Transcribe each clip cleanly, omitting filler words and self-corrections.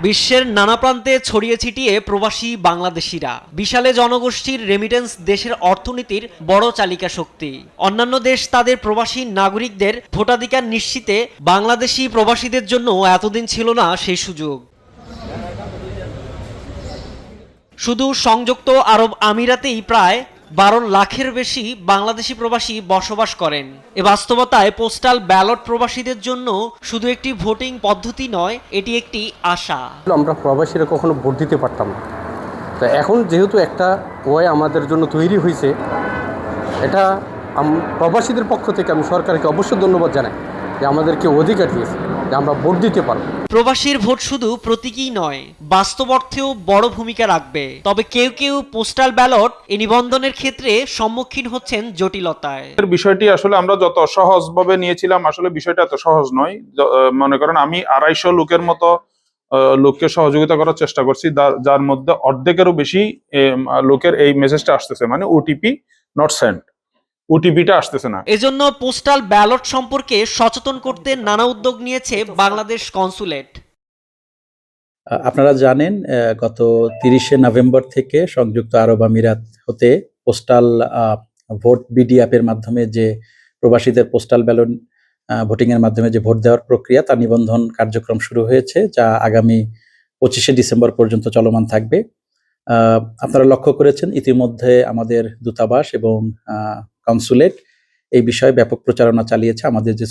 বিশ্বের নানা প্রান্তে ছড়িয়ে ছিটিয়ে প্রবাসী বাংলাদেশিরা বিশালে জনগোষ্ঠীর রেমিটেন্স দেশের অর্থনীতির বড় চালিকা শক্তি। অন্যান্য দেশ তাদের প্রবাসী নাগরিকদের ভোটাধিকার নিশ্চিতে বাংলাদেশি প্রবাসীদের জন্য এতদিন ছিল না সেই সুযোগ। শুধু সংযুক্ত আরব আমিরাতেই প্রায় 12 লাখের বেশি বাংলাদেশি প্রবাসী বসবাস করেন। এ বাস্তবতায় পোস্টাল ব্যালট প্রবাসীদের জন্য শুধু একটি ভোটিং পদ্ধতি নয়, এটি একটি আশা। আমরা প্রবাসীরা কখনো ভোট দিতে পারতাম না, তো এখন যেহেতু একটা ওয়ে আমাদের জন্য তৈরি হয়েছে, এটা প্রবাসীদের পক্ষ থেকে আমি সরকারকে অবশ্যই ধন্যবাদ জানাই যে আমাদেরকে অধিকার দিয়েছে যে আমরা ভোট দিতে পারবো। প্রবাসীর ভোট শুধু প্রতীকই নয়, বাস্তব অর্থেও বড় ভূমিকা রাখবে। তবে কেউ কেউ পোস্টাল ব্যালট নিবন্ধনের ক্ষেত্রে সম্মুখীন হচ্ছেন জটিলতায়। বিষয়টি আসলে আমরা যত সহজভাবে নিয়েছিলাম, আসলে বিষয়টা এত সহজ নয়। মনে করেন আমি 250 লোকের মতো লোককে সহযোগিতা করার চেষ্টা করছি, যার মধ্যে অর্ধেকেরও বেশি লোকের এই মেসেজটা আসতেছে, মানে ওটিপি নট সেন্ড, ওটিপিটা আসতেছে না। এজন্য পোস্টাল ব্যালট সম্পর্কে সচেতন করতে নানা উদ্যোগ নিয়েছে বাংলাদেশ কনসুলেট। আপনারা জানেন গত 30শে নভেম্বর থেকে সংযুক্ত আরব আমিরাত হতে পোস্টাল ভোট বিডি অ্যাপের মাধ্যমে যে প্রবাসীদের পোস্টাল ব্যালট ভোটিং এর মাধ্যমে যে ভোট দেওয়ার প্রক্রিয়া, তার নিবন্ধন কার্যক্রম শুরু হয়েছে, যা আগামী 25শে ডিসেম্বর পর্যন্ত চলমান থাকবে। আপনারা লক্ষ্য করেছেন ইতিমধ্যে আমাদের দূতাবাস এবং কনসুলেট এই বিষয়ে ব্যাপক প্রচারণা চালিয়েছে। আমাদের যে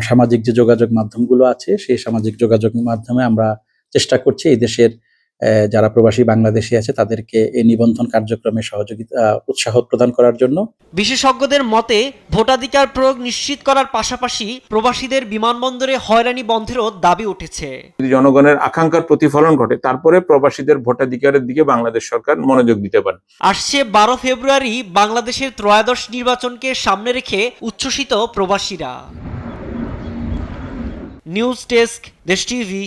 সামাজিক যে যোগাযোগ মাধ্যমগুলো আছে, সেই সামাজিক যোগাযোগ মাধ্যমে আমরা চেষ্টা করছি এই দেশের যারা প্রবাসী বাংলাদেশি আছে তাদেরকে এই নিবন্ধন কার্যক্রমে সহযোগিতা উৎসাহ প্রদান করার জন্য। বিশেষজ্ঞদের মতে ভোটাধিকার প্রয়োগ নিশ্চিত করার পাশাপাশি প্রবাসীদের বিমানবন্দরে হয়রানি বন্ধেরও দাবি উঠেছে। যদি জনগণের আকাঙ্ক্ষার প্রতিফলন ঘটে, তারপরে প্রবাসীদের ভোটাধিকারের দিকে বাংলাদেশ সরকার মনোযোগ দিতে পারে। আসছে 12 ফেব্রুয়ারি বাংলাদেশের ত্রয়োদশ নির্বাচনকে সামনে রেখে উচ্ছ্বসিত প্রবাসীরা। নিউজ ডেস্ক, দেশ টিভি।